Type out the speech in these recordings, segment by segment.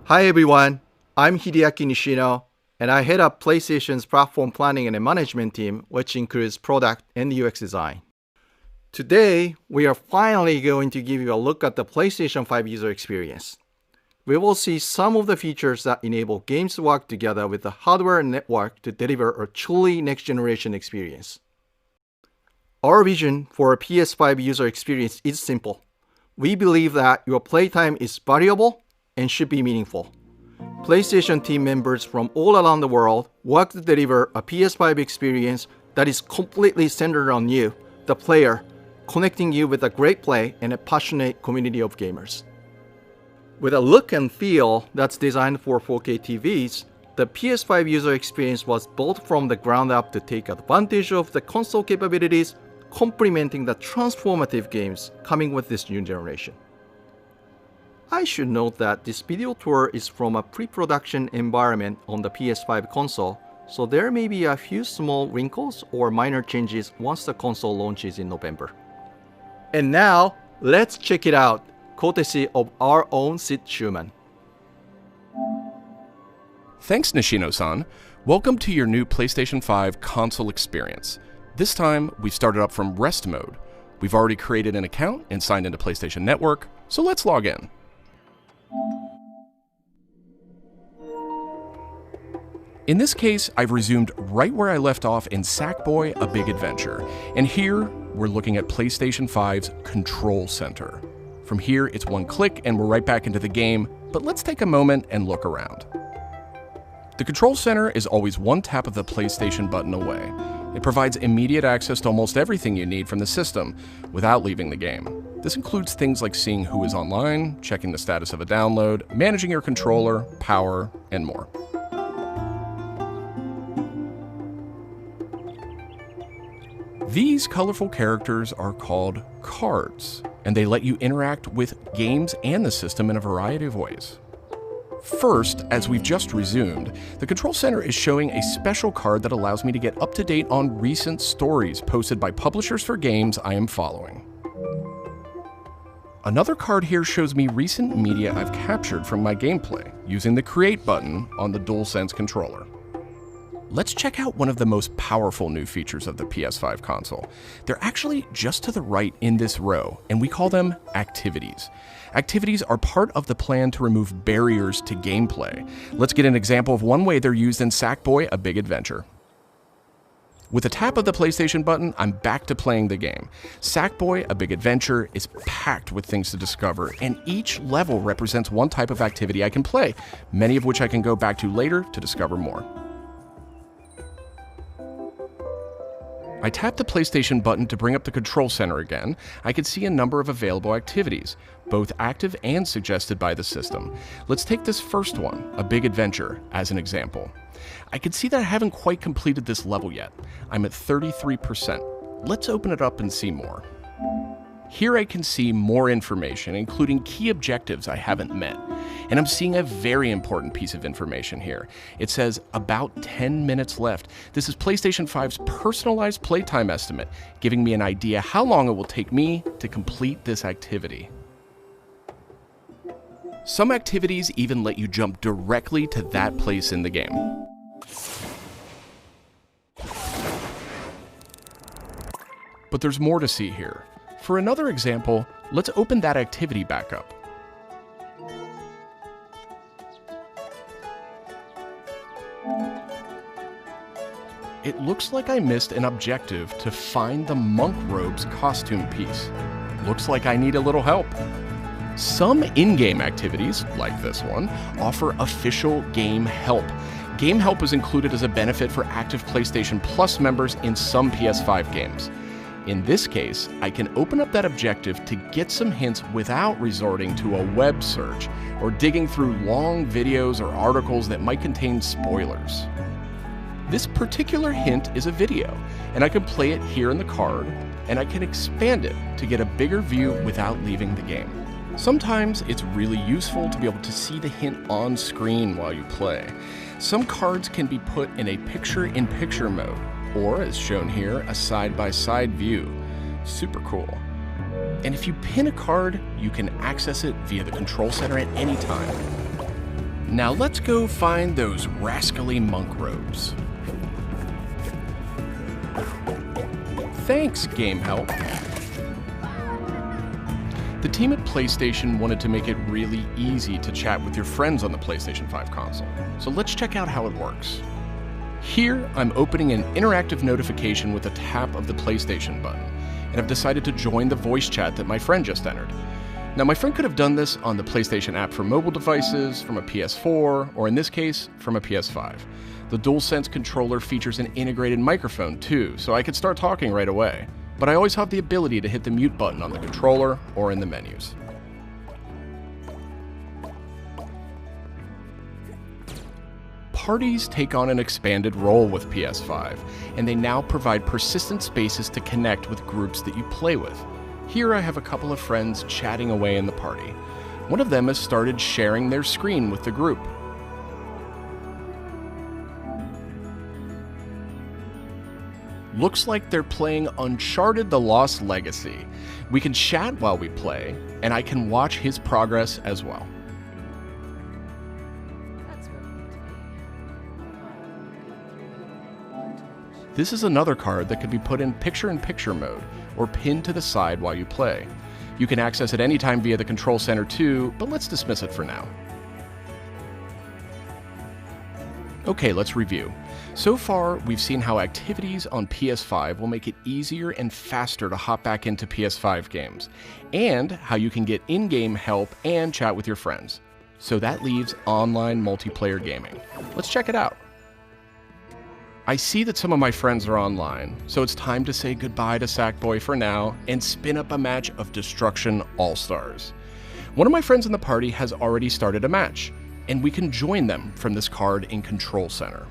Hi everyone, I'm Hideaki Nishino, and I head up PlayStation's platform planning and management team, which includes product and UX design. Today, we are finally going to give you a look at the PlayStation 5 user experience. We will see some of the features that enable games to work together with the hardware and network to deliver a truly next-generation experience. Our vision for a PS5 user experience is simple. We believe that your playtime is valuable and should be meaningful. PlayStation team members from all around the world work to deliver a PS5 experience that is completely centered on you, the player, connecting you with a great play and a passionate community of gamers. With a look and feel that's designed for 4K TVs, the PS5 user experience was built from the ground up to take advantage of the console capabilities, complementing the transformative games coming with this new generation. I should note that this video tour is from a pre-production environment on the PS5 console, so there may be a few small wrinkles or minor changes once the console launches in November. And now, let's check it out, courtesy of our own Sid Schumann. Thanks, Nishino-san. Welcome to your new PlayStation 5 console experience. This time, we've started up from rest mode. We've already created an account and signed into PlayStation Network, so let's log in. In this case, I've resumed right where I left off in Sackboy: A Big Adventure, and here we're looking at PlayStation 5's Control Center. From here, it's one click and we're right back into the game, but let's take a moment and look around. The Control Center is always one tap of the PlayStation button away. It provides immediate access to almost everything you need from the system without leaving the game. This includes things like seeing who is online, checking the status of a download, managing your controller, power, and more. These colorful characters are called cards, and they let you interact with games and the system in a variety of ways. First, as we've just resumed, the Control Center is showing a special card that allows me to get up to date on recent stories posted by publishers for games I am following. Another card here shows me recent media I've captured from my gameplay using the Create button on the DualSense controller. Let's check out one of the most powerful new features of the PS5 console. They're actually just to the right in this row, and we call them activities. Activities are part of the plan to remove barriers to gameplay. Let's get an example of one way they're used in Sackboy: A Big Adventure. With a tap of the PlayStation button, I'm back to playing the game. Sackboy: A Big Adventure is packed with things to discover, and each level represents one type of activity I can play, many of which I can go back to later to discover more. I tap the PlayStation button to bring up the Control Center again. I can see a number of available activities, both active and suggested by the system. Let's take this first one, A Big Adventure, as an example. I can see that I haven't quite completed this level yet. I'm at 33%. Let's open it up and see more. Here I can see more information, including key objectives I haven't met. And I'm seeing a very important piece of information here. It says about 10 minutes left. This is PlayStation 5's personalized playtime estimate, giving me an idea how long it will take me to complete this activity. Some activities even let you jump directly to that place in the game. But there's more to see here. For another example, let's open that activity back up. It looks like I missed an objective to find the monk robe's costume piece. Looks like I need a little help. Some in-game activities, like this one, offer official game help. Game help is included as a benefit for active PlayStation Plus members in some PS5 games. In this case, I can open up that objective to get some hints without resorting to a web search or digging through long videos or articles that might contain spoilers. This particular hint is a video, and I can play it here in the card, and I can expand it to get a bigger view without leaving the game. Sometimes it's really useful to be able to see the hint on screen while you play. Some cards can be put in a picture-in-picture mode, or as shown here, a side-by-side view. Super cool. And if you pin a card, you can access it via the Control Center at any time. Now let's go find those rascally monk robes. Thanks, Game Help. The team at PlayStation wanted to make it really easy to chat with your friends on the PlayStation 5 console, so let's check out how it works. Here, I'm opening an interactive notification with a tap of the PlayStation button, and I've decided to join the voice chat that my friend just entered. Now, my friend could have done this on the PlayStation app for mobile devices, from a PS4, or in this case, from a PS5. The DualSense controller features an integrated microphone too, so I could start talking right away. But I always have the ability to hit the mute button on the controller or in the menus. Parties take on an expanded role with PS5, and they now provide persistent spaces to connect with groups that you play with. Here I have a couple of friends chatting away in the party. One of them has started sharing their screen with the group. Looks like they're playing Uncharted: The Lost Legacy. We can chat while we play, and I can watch his progress as well. This is another card that could be put in picture-in-picture mode, or pinned to the side while you play. You can access it anytime via the control center too, but let's dismiss it for now. Okay, let's review. So far, we've seen how activities on PS5 will make it easier and faster to hop back into PS5 games, and how you can get in-game help and chat with your friends. So that leaves online multiplayer gaming. Let's check it out. I see that some of my friends are online, so it's time to say goodbye to Sackboy for now and spin up a match of Destruction All-Stars. One of my friends in the party has already started a match, and we can join them from this card in Control Center.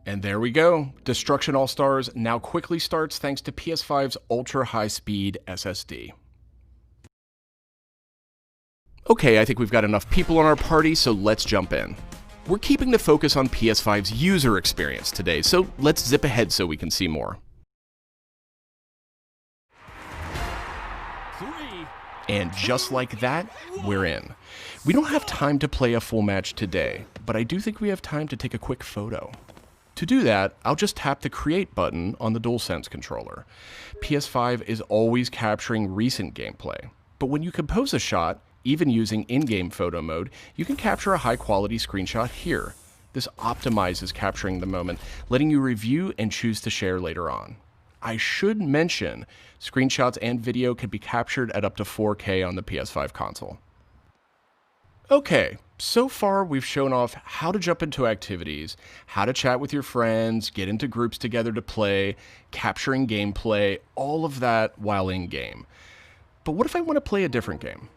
And there we go. Destruction All-Stars now quickly starts thanks to PS5's ultra-high-speed SSD. Okay, I think we've got enough people on our party, so let's jump in. We're keeping the focus on PS5's user experience today, so let's zip ahead so we can see more. And just like that, we're in. We don't have time to play a full match today, but I do think we have time to take a quick photo. To do that, I'll just tap the Create button on the DualSense controller. PS5 is always capturing recent gameplay, but when you compose a shot, even using in-game photo mode, you can capture a high-quality screenshot here. This optimizes capturing the moment, letting you review and choose to share later on. I should mention, screenshots and video can be captured at up to 4K on the PS5 console. Okay, so far we've shown off how to jump into activities, how to chat with your friends, get into groups together to play, capturing gameplay, all of that while in-game. But what if I want to play a different game?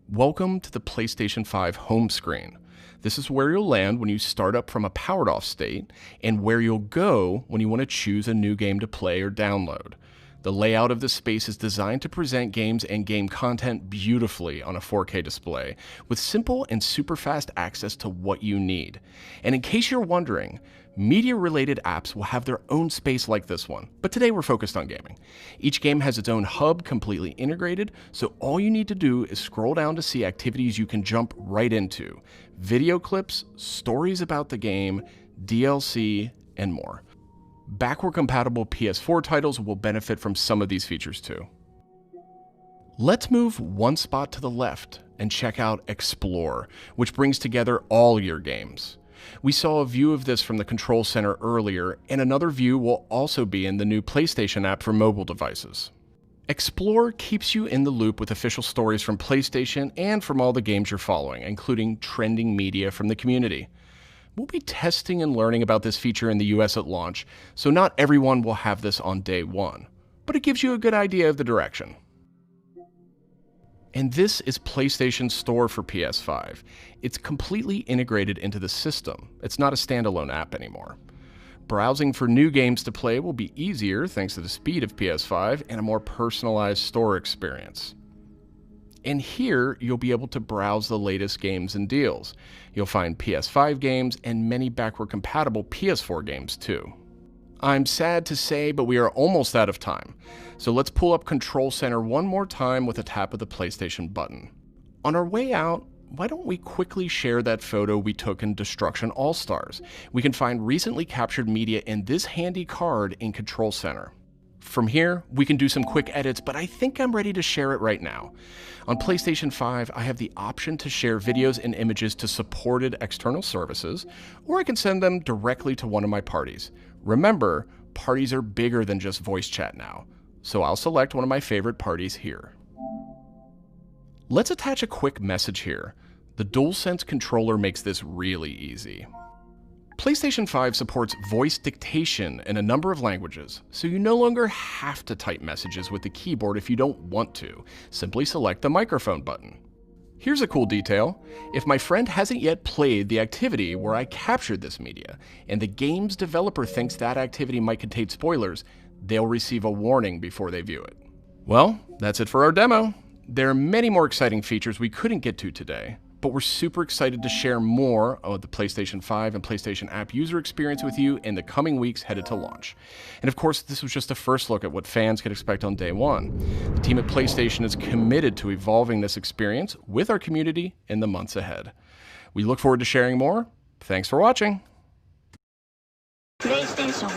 Welcome to the PlayStation 5 home screen. This is where you'll land when you start up from a powered off state, and where you'll go when you want to choose a new game to play or download. The layout of this space is designed to present games and game content beautifully on a 4K display, with simple and super fast access to what you need. And in case you're wondering, media-related apps will have their own space like this one, but today we're focused on gaming. Each game has its own hub completely integrated, so all you need to do is scroll down to see activities you can jump right into. Video clips, stories about the game, DLC, and more. Backward-compatible PS4 titles will benefit from some of these features too. Let's move one spot to the left and check out Explore, which brings together all your games. We saw a view of this from the Control Center earlier, and another view will also be in the new PlayStation app for mobile devices. Explore keeps you in the loop with official stories from PlayStation and from all the games you're following, including trending media from the community. We'll be testing and learning about this feature in the US at launch, so not everyone will have this on day one, but it gives you a good idea of the direction. And this is PlayStation's store for PS5. It's completely integrated into the system. It's not a standalone app anymore. Browsing for new games to play will be easier thanks to the speed of PS5 and a more personalized store experience. And here, you'll be able to browse the latest games and deals. You'll find PS5 games and many backward-compatible PS4 games too. I'm sad to say, but we are almost out of time. So let's pull up Control Center one more time with a tap of the PlayStation button. On our way out, why don't we quickly share that photo we took in Destruction All-Stars? We can find recently captured media in this handy card in Control Center. From here, we can do some quick edits, but I think I'm ready to share it right now. On PlayStation 5, I have the option to share videos and images to supported external services, or I can send them directly to one of my parties. Remember, parties are bigger than just voice chat now, so I'll select one of my favorite parties here. Let's attach a quick message here. The DualSense controller makes this really easy. PlayStation 5 supports voice dictation in a number of languages, so you no longer have to type messages with the keyboard if you don't want to. Simply select the microphone button. Here's a cool detail. If my friend hasn't yet played the activity where I captured this media, and the game's developer thinks that activity might contain spoilers, they'll receive a warning before they view it. Well, that's it for our demo. There are many more exciting features we couldn't get to today, but we're super excited to share more of the PlayStation 5 and PlayStation app user experience with you in the coming weeks headed to launch. And of course, this was just a first look at what fans can expect on day one. The team at PlayStation is committed to evolving this experience with our community in the months ahead. We look forward to sharing more. Thanks for watching. PlayStation